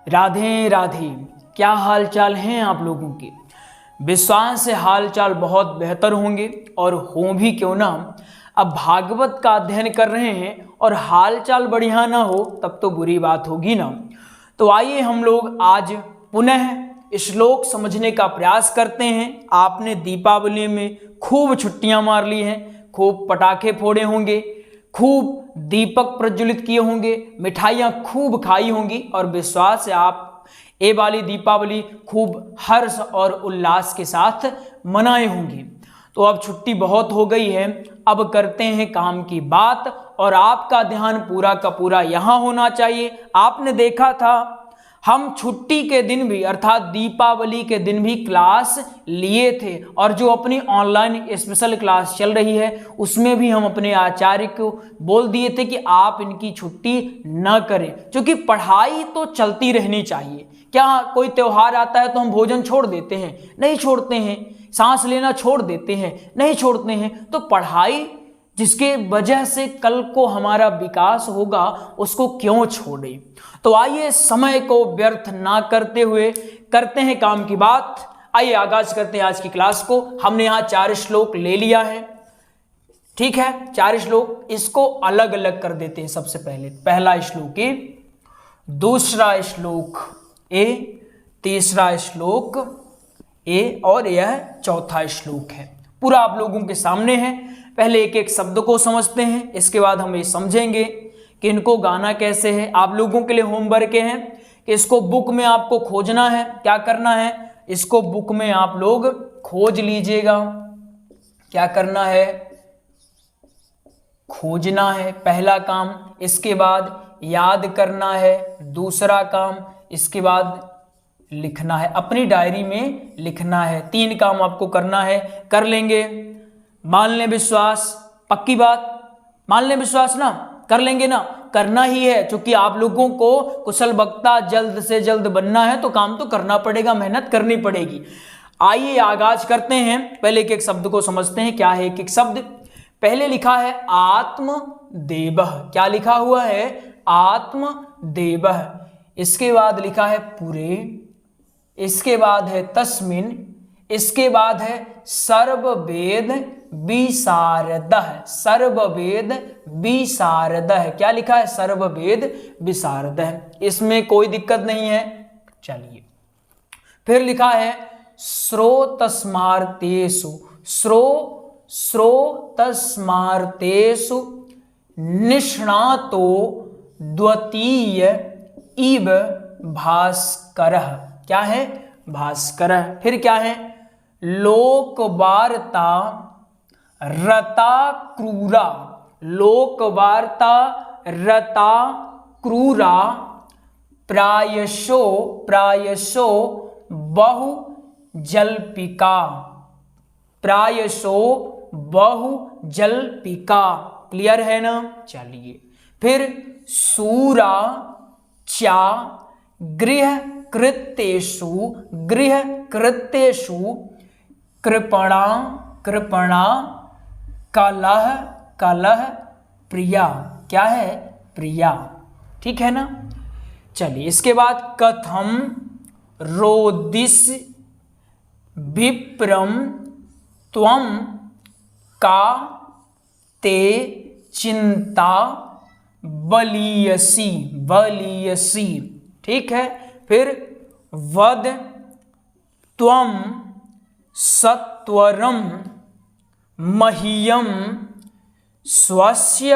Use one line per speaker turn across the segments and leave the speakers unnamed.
राधे राधे। क्या हाल चाल हैं आप लोगों के? विश्वास से हाल चाल बहुत बेहतर होंगे, और हो भी क्यों ना। अब भागवत का अध्ययन कर रहे हैं और हाल चाल बढ़िया ना हो तब तो बुरी बात होगी ना। तो आइए हम लोग आज पुनः श्लोक समझने का प्रयास करते हैं। आपने दीपावली में खूब छुट्टियां मार ली हैं, खूब पटाखे फोड़े होंगे, खूब दीपक प्रज्वलित किए होंगे, मिठाइयाँ खूब खाई होंगी, और विश्वास है आप ये वाली दीपावली खूब हर्ष और उल्लास के साथ मनाए होंगे। तो अब छुट्टी बहुत हो गई है, अब करते हैं काम की बात, और आपका ध्यान पूरा का पूरा यहाँ होना चाहिए। आपने देखा था हम छुट्टी के दिन भी अर्थात दीपावली के दिन भी क्लास लिए थे, और जो अपनी ऑनलाइन स्पेशल क्लास चल रही है उसमें भी हम अपने आचार्य को बोल दिए थे कि आप इनकी छुट्टी न करें, क्योंकि पढ़ाई तो चलती रहनी चाहिए। क्या कोई त्योहार आता है तो हम भोजन छोड़ देते हैं? नहीं छोड़ते हैं। सांस लेना छोड़ देते हैं? नहीं छोड़ते हैं। तो पढ़ाई जिसके वजह से कल को हमारा विकास होगा उसको क्यों छोड़े। तो आइए समय को व्यर्थ ना करते हुए करते हैं काम की बात। आइए आगाज करते हैं आज की क्लास को। हमने यहाँ 4 श्लोक ले लिया है, ठीक है, 4 श्लोक। इसको अलग अलग कर देते हैं। सबसे पहले पहला श्लोक ए, दूसरा श्लोक ए, तीसरा श्लोक ए, और यह चौथा श्लोक है। पूरा आप लोगों के सामने है। पहले एक एक शब्द को समझते हैं, इसके बाद हम ये समझेंगे कि इनको गाना कैसे है। आप लोगों के लिए होमवर्क है कि इसको बुक में आपको खोजना है। क्या करना है? इसको बुक में आप लोग खोज लीजिएगा। क्या करना है? खोजना है, पहला काम। इसके बाद याद करना है, दूसरा काम। इसके बाद लिखना है, अपनी डायरी में लिखना है। 3 काम आपको करना है। कर लेंगे? मान लें विश्वास, पक्की बात, मान लें विश्वास ना, कर लेंगे ना? करना ही है, क्योंकि आप लोगों को कुशल वक्ता जल्द से जल्द बनना है तो काम तो करना पड़ेगा, मेहनत करनी पड़ेगी। आइए आगाज करते हैं। पहले एक एक शब्द को समझते हैं। क्या है एक एक शब्द? पहले लिखा है आत्मदेवः। क्या लिखा हुआ है? आत्मदेवः। इसके बाद लिखा है पुरे, इसके बाद है तस्मिन्, इसके बाद है सर्ववेद विशारदः। सर्ववेद विशारदः। क्या लिखा है? सर्ववेद विशारदः। इसमें कोई दिक्कत नहीं है। चलिए, फिर लिखा है श्रोतस्मार्तेषु। श्रोतस्मार्तेषु निष्णातो द्वितीय इव भास्करः। क्या है? भास्करः। फिर क्या है? लोकवार्ता रता क्रूरा। लोकवार्ता रता क्रूरा प्रायशो बहु जल्पिका। प्रायशो बहु जल्पिका। क्लियर है ना? चलिए, फिर सूरा चा गृह कृत्येषु कृपणा कलह प्रिया। क्या है? प्रिया। ठीक है ना? चलिए, इसके बाद कथम रोदिस विप्रम त्वम का ते चिंता बलियसी। ठीक है। फिर वद त्वम सत्वरम मह्यम स्वस्य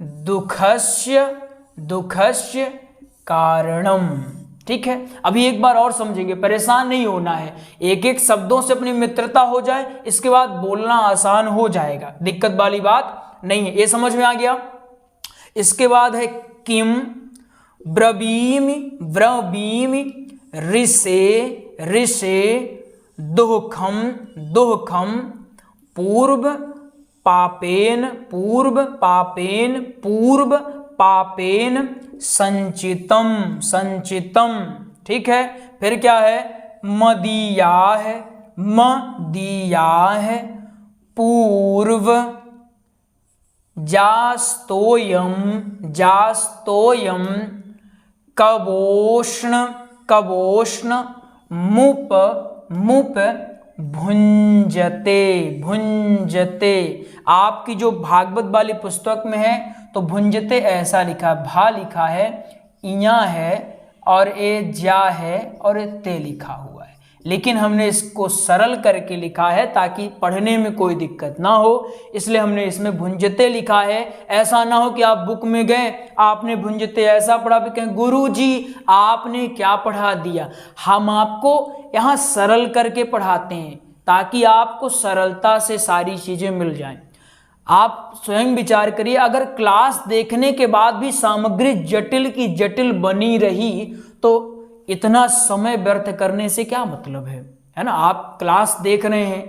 दुखस्य कारणम। ठीक है। अभी एक बार और समझेंगे, परेशान नहीं होना है। एक एक शब्दों से अपनी मित्रता हो जाए, इसके बाद बोलना आसान हो जाएगा, दिक्कत वाली बात नहीं है। ये समझ में आ गया? इसके बाद है किम ब्रवीमि ऋषे दुःखम पूर्व पापेन संचितम। ठीक है। फिर क्या है? मदीया है पूर्व जास्तोयम कवोष्ण कवोष्ण मुप मुप भुंजते भुंजते। आपकी जो भागवत वाली पुस्तक में है तो भुंजते ऐसा लिखा है, भा लिखा है, इया है और ए जा है और ए ते लिखा हुआ है, लेकिन हमने इसको सरल करके लिखा है ताकि पढ़ने में कोई दिक्कत ना हो, इसलिए हमने इसमें भुंजते लिखा है। ऐसा ना हो कि आप बुक में गए, आपने भुंजते ऐसा पढ़ा, फिर कहें गुरुजी आपने क्या पढ़ा दिया। हम आपको यहाँ सरल करके पढ़ाते हैं ताकि आपको सरलता से सारी चीज़ें मिल जाएं। आप स्वयं विचार करिए, अगर क्लास देखने के बाद भी सामग्री जटिल की जटिल बनी रही तो इतना समय व्यर्थ करने से क्या मतलब है ना। आप क्लास देख रहे हैं,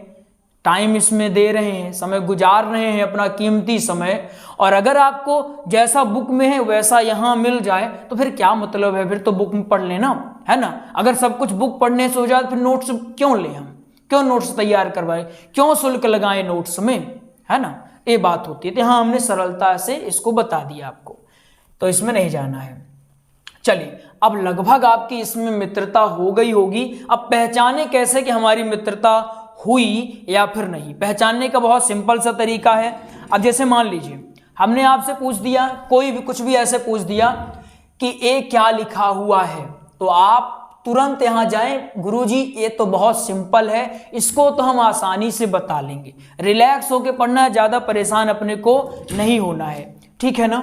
टाइम इसमें दे रहे हैं, समय गुजार रहे हैं, अपना कीमती समय, और अगर आपको जैसा बुक में है वैसा यहाँ मिल जाए तो फिर क्या मतलब है, फिर तो बुक में पढ़ लेना, है ना। अगर सब कुछ बुक पढ़ने से हो जाए तो फिर नोट्स क्यों लें, हम क्यों नोट्स तैयार करवाएं, क्यों शुल्क लगाएं नोट्स में, है ना। ये बात होती है। तो हाँ, हमने सरलता से इसको बता दिया आपको, तो इसमें नहीं जाना है। चलिए, अब लगभग आपकी इसमें मित्रता हो गई होगी। अब पहचाने कैसे कि हमारी मित्रता हुई या फिर नहीं। पहचानने का बहुत सिंपल सा तरीका है। अब जैसे मान लीजिए हमने आपसे पूछ दिया, कोई भी कुछ भी ऐसे पूछ दिया कि ए क्या लिखा हुआ है, तो आप तुरंत यहाँ जाएं, गुरुजी ये तो बहुत सिंपल है, इसको तो हम आसानी से बता लेंगे। रिलैक्स होके पढ़ना है, ज़्यादा परेशान अपने को नहीं होना है, ठीक है ना।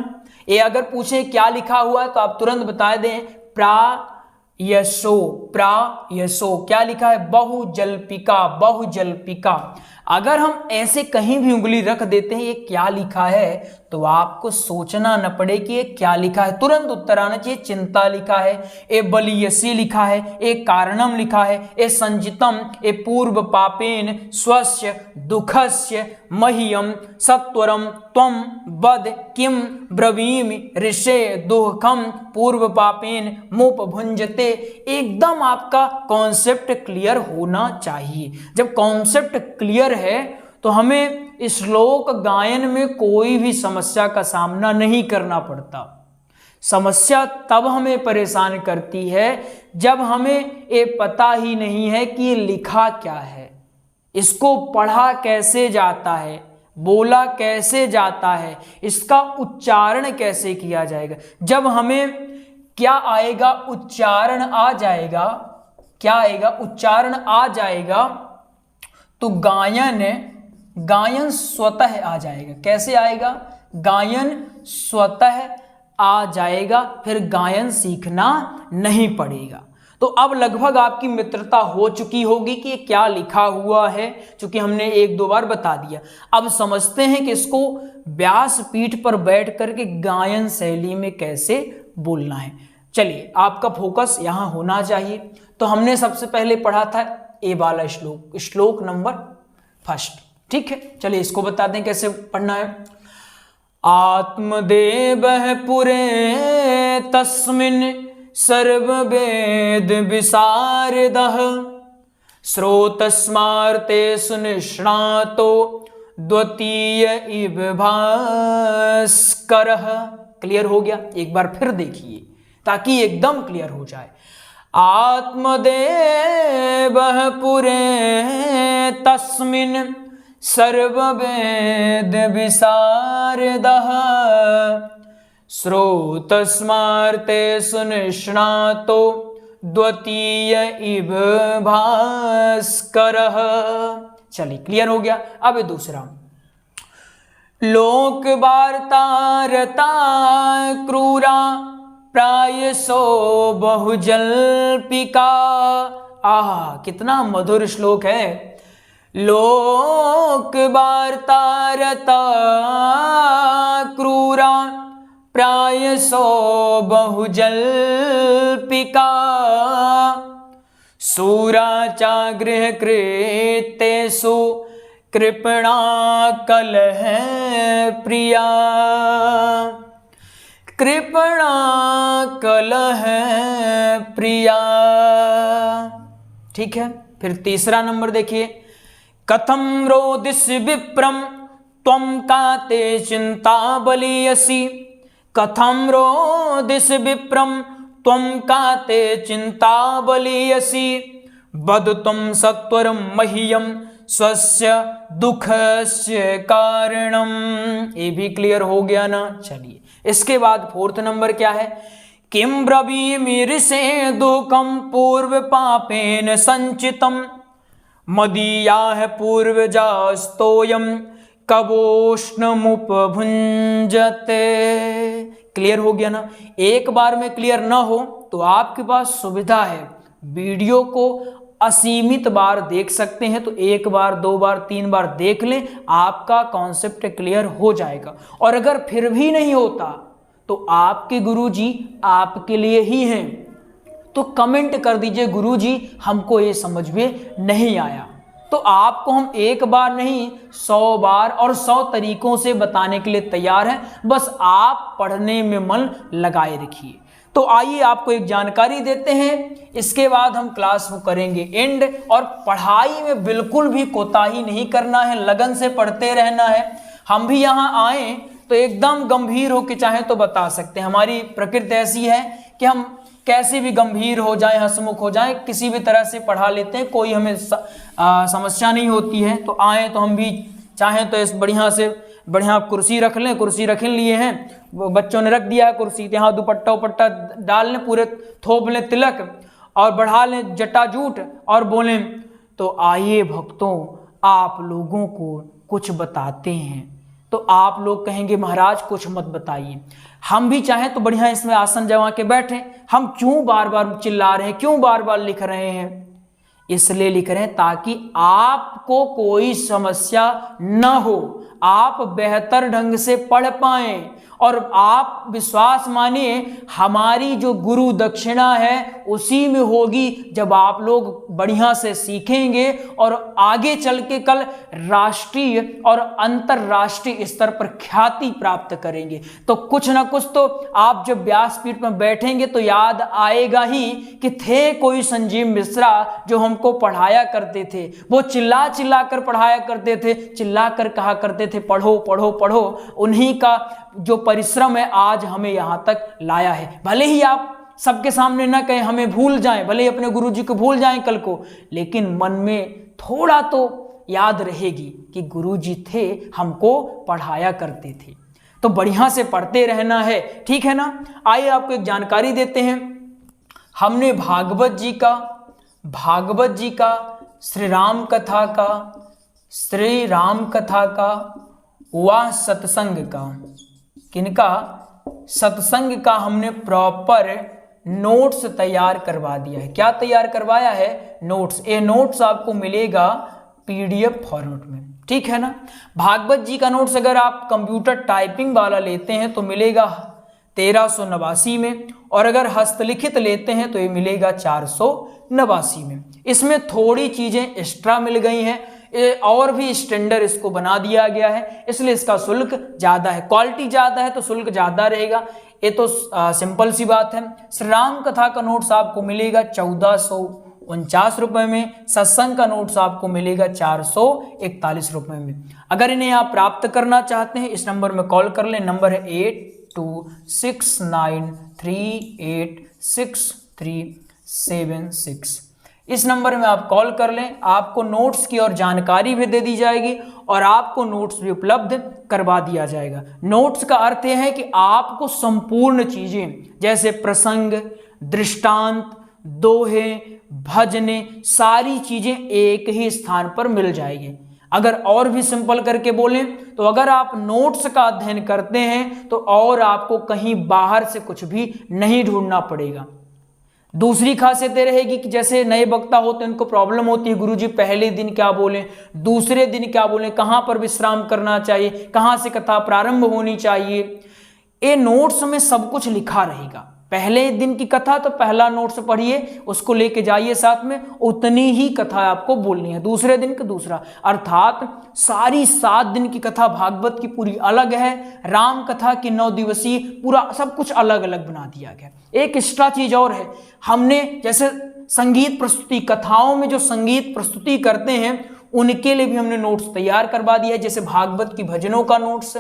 ये अगर पूछें क्या लिखा हुआ है तो आप तुरंत बता दें प्रायसो, प्रायसो क्या लिखा है, बहुजल्पिका, बहुजल्पिका। अगर हम ऐसे कहीं भी उंगली रख देते हैं ये क्या लिखा है तो आपको सोचना न पड़े कि ये क्या लिखा है, तुरंत उत्तर आना चाहिए चिंता लिखा है, ए बलियसी लिखा है, ए कारणम लिखा है, ए संजितम, ए पूर्व पापेन स्वस्य दुखस्य मह्यम सत्वरम त्वम वद किम ब्रवीमि ऋषे दुखम पूर्व पापेन मुप भुंजते। एकदम आपका कॉन्सेप्ट क्लियर होना चाहिए। जब कॉन्सेप्ट क्लियर है तो हमें श्लोक गायन में कोई भी समस्या का सामना नहीं करना पड़ता। समस्या तब हमें परेशान करती है जब हमें ये पता ही नहीं है कि ये लिखा क्या है, इसको पढ़ा कैसे जाता है, बोला कैसे जाता है, इसका उच्चारण कैसे किया जाएगा। जब हमें क्या आएगा, उच्चारण आ जाएगा, क्या आएगा, उच्चारण आ जाएगा तो गायन स्वतः आ जाएगा। कैसे आएगा, गायन स्वतः आ जाएगा, फिर गायन सीखना नहीं पड़ेगा। तो अब लगभग आपकी मित्रता हो चुकी होगी कि क्या लिखा हुआ है, क्योंकि हमने एक दो बार बता दिया। अब समझते हैं कि इसको व्यास पीठ पर बैठ करके गायन शैली में कैसे बोलना है। चलिए, आपका फोकस यहाँ होना चाहिए। तो हमने सबसे पहले पढ़ा था ए वाला श्लोक, श्लोक नंबर 1, ठीक है। चलिए इसको बता दें कैसे पढ़ना है। आत्मदेवः पुरे तस्मिन् सर्ववेद विशारदः श्रोतस्मार्ते सुनिष्णातो द्वितीय इव भास्करः। क्लियर हो गया? एक बार फिर देखिए ताकि एकदम क्लियर हो जाए। आत्मदेवः पुरे तस्मिन् सर्ववेद विशारदः श्रोतस्मार्ते सुनिष्णातो द्वितीय इव भास्करः। चलिए क्लियर हो गया। अब दूसरा, लोक वार्तारता क्रूरा प्रायसो बहुजल्पिका। आहा, कितना मधुर श्लोक है। लोक वार्तारता क्रूरा प्रायसो बहुजल्पिका सूरा चा गृहकृतेषु कृपणा कलह प्रिया। कृपणा कलह प्रिया, ठीक है। फिर तीसरा नंबर देखिए। कथम रोदिस विप्रम त्वं काते चिंता बलियसी। कथम रोदिस विप्रम त्वं काते चिंता बलीयसी वदतुं सत्वरं मह्यं स्वस्य दुखस्य कारणम। ये भी क्लियर हो गया ना। चलिए इसके बाद फोर्थ नंबर क्या है, किम ब्रवीमिर्षे दुःखं पूर्व पापेन संचितम मदीयाः पूर्वजास्तोयं कबोष्णमुपभुञ्जते। क्लियर हो गया ना। एक बार में क्लियर ना हो तो आपके पास सुविधा है, वीडियो को असीमित बार देख सकते हैं। तो एक बार, दो बार, तीन बार देख लें, आपका कॉन्सेप्ट क्लियर हो जाएगा। और अगर फिर भी नहीं होता तो आपके गुरुजी आपके लिए ही हैं, तो कमेंट कर दीजिए गुरुजी हमको ये समझ में नहीं आया। तो आपको हम एक बार नहीं 100 बार और 100 तरीकों से बताने के लिए तैयार हैं, बस आप पढ़ने में मन लगाए रखिए। तो आइए आपको एक जानकारी देते हैं, इसके बाद हम क्लास को करेंगे एंड। और पढ़ाई में बिल्कुल भी कोताही नहीं करना है, लगन से पढ़ते रहना है। हम भी यहाँ आए तो एकदम गंभीर होकर चाहे तो बता सकते हैं, हमारी प्रकृति ऐसी है कि हम कैसे भी गंभीर हो जाए, हंसमुख हो जाए, किसी भी तरह से पढ़ा लेते हैं, कोई हमें समस्या नहीं होती है। तो आए तो हम भी चाहें तो इस बढ़िया से बढ़िया कुर्सी रख लें, कुर्सी रख लिए हैं, वो बच्चों ने रख दिया है कुर्सी, यहाँ दुपट्टा उपट्टा डाल लें, पूरे थोप लें तिलक और बढ़ा लें जटाजूट और बोलें तो आइए भक्तों आप लोगों को कुछ बताते हैं। तो आप लोग कहेंगे महाराज कुछ मत बताइए। हम भी चाहें तो बढ़िया इसमें आसन जमा के बैठे, हम क्यों बार बार चिल्ला रहे हैं, क्यों बार बार लिख रहे हैं? इसलिए लिख रहे हैं ताकि आपको कोई समस्या न हो, आप बेहतर ढंग से पढ़ पाएं। और आप विश्वास मानिए हमारी जो गुरु दक्षिणा है उसी में होगी, जब आप लोग बढ़िया से सीखेंगे और आगे चल के कल राष्ट्रीय और अंतरराष्ट्रीय स्तर पर ख्याति प्राप्त करेंगे। तो कुछ ना कुछ तो आप जब व्यासपीठ में बैठेंगे तो याद आएगा ही कि थे कोई संजीव मिश्रा जो हमको पढ़ाया करते थे, वो चिल्ला चिल्ला कर पढ़ाया करते थे, चिल्ला कर कहा करते थे पढ़ो पढ़ो पढ़ो। उन्हीं का जो परिश्रम है आज हमें यहाँ तक लाया है। भले ही आप सबके सामने ना कहें, हमें भूल जाएं, भले ही अपने गुरुजी को भूल जाएं कल को, लेकिन मन में थोड़ा तो याद रहेगी कि गुरुजी थे, हमको पढ़ाया करते थे। तो बढ़िया से पढ़ते रहना है, ठीक है ना। आइए आपको एक जानकारी देते हैं। हमने भागवत जी का श्री राम कथा का व सत्संग का, किनका? सत्संग का हमने प्रॉपर नोट्स तैयार करवा दिया है। क्या तैयार करवाया है? नोट्स। ये नोट्स आपको मिलेगा PDF फॉर्मेट में, ठीक है ना। भागवत जी का नोट्स अगर आप कंप्यूटर टाइपिंग वाला लेते हैं तो मिलेगा 1389 में, और अगर हस्तलिखित लेते हैं तो ये मिलेगा 489 में। इसमें थोड़ी चीजें एक्स्ट्रा मिल गई हैं, और भी स्टैंडर्ड इसको बना दिया गया है, इसलिए इसका शुल्क ज्यादा है। क्वालिटी ज्यादा है तो शुल्क ज्यादा रहेगा, ये तो सिंपल सी बात है। श्री राम कथा का नोट्स आपको मिलेगा 1449 रुपए में, सत्संग का नोट्स आपको मिलेगा 441 रुपए में। अगर इन्हें आप प्राप्त करना चाहते हैं इस नंबर में कॉल कर लें, नंबर है 8269386376। इस नंबर में आप कॉल कर लें, आपको नोट्स की और जानकारी भी दे दी जाएगी और आपको नोट्स भी उपलब्ध करवा दिया जाएगा। नोट्स का अर्थ यह है कि आपको संपूर्ण चीजें जैसे प्रसंग, दृष्टांत, दोहे, भजने, सारी चीजें एक ही स्थान पर मिल जाएगी। अगर और भी सिंपल करके बोलें तो अगर आप नोट्स का अध्ययन करते हैं तो और आपको कहीं बाहर से कुछ भी नहीं ढूंढना पड़ेगा। दूसरी खासियत ये रहेगी कि जैसे नए वक्ता होते हैं उनको प्रॉब्लम होती है, गुरुजी पहले दिन क्या बोलें, दूसरे दिन क्या बोलें, कहाँ पर विश्राम करना चाहिए, कहाँ से कथा प्रारंभ होनी चाहिए। ये नोट्स में सब कुछ लिखा रहेगा। पहले दिन की कथा तो पहला नोट्स पढ़िए, उसको लेके जाइए साथ में, उतनी ही कथा आपको बोलनी है। दूसरे दिन का दूसरा, अर्थात सारी 7 दिन की कथा भागवत की पूरी अलग है, राम कथा की 9 दिवसीय पूरा सब कुछ अलग अलग बना दिया गया। एक एक्स्ट्रा चीज और है, हमने जैसे संगीत प्रस्तुति, कथाओं में जो संगीत प्रस्तुति करते हैं उनके लिए भी हमने नोट्स तैयार करवा दिया है। जैसे भागवत की भजनों का नोट्स,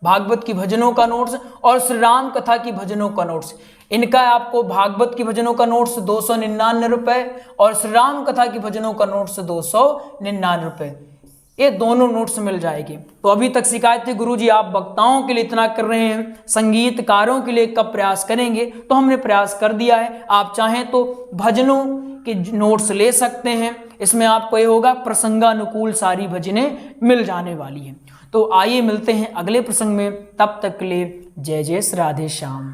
भागवत की भजनों का नोट्स और श्री राम कथा की भजनों का नोट्स। इनका आपको भागवत की भजनों का नोट्स 299 रुपए और श्री राम कथा की भजनों का नोट्स 299 रुपए, ये दोनों नोट्स मिल जाएंगे। तो अभी तक शिकायत थी गुरुजी आप वक्ताओं के लिए इतना कर रहे हैं, संगीतकारों के लिए कब प्रयास करेंगे, तो हमने प्रयास कर दिया है। आप चाहें तो भजनों के नोट्स ले सकते हैं, इसमें आपको ये होगा प्रसंगानुकूल सारी भजनें मिल जाने वाली हैं। तो आइए मिलते हैं अगले प्रसंग में, तब तक के लिए जय जय श्री राधे श्याम।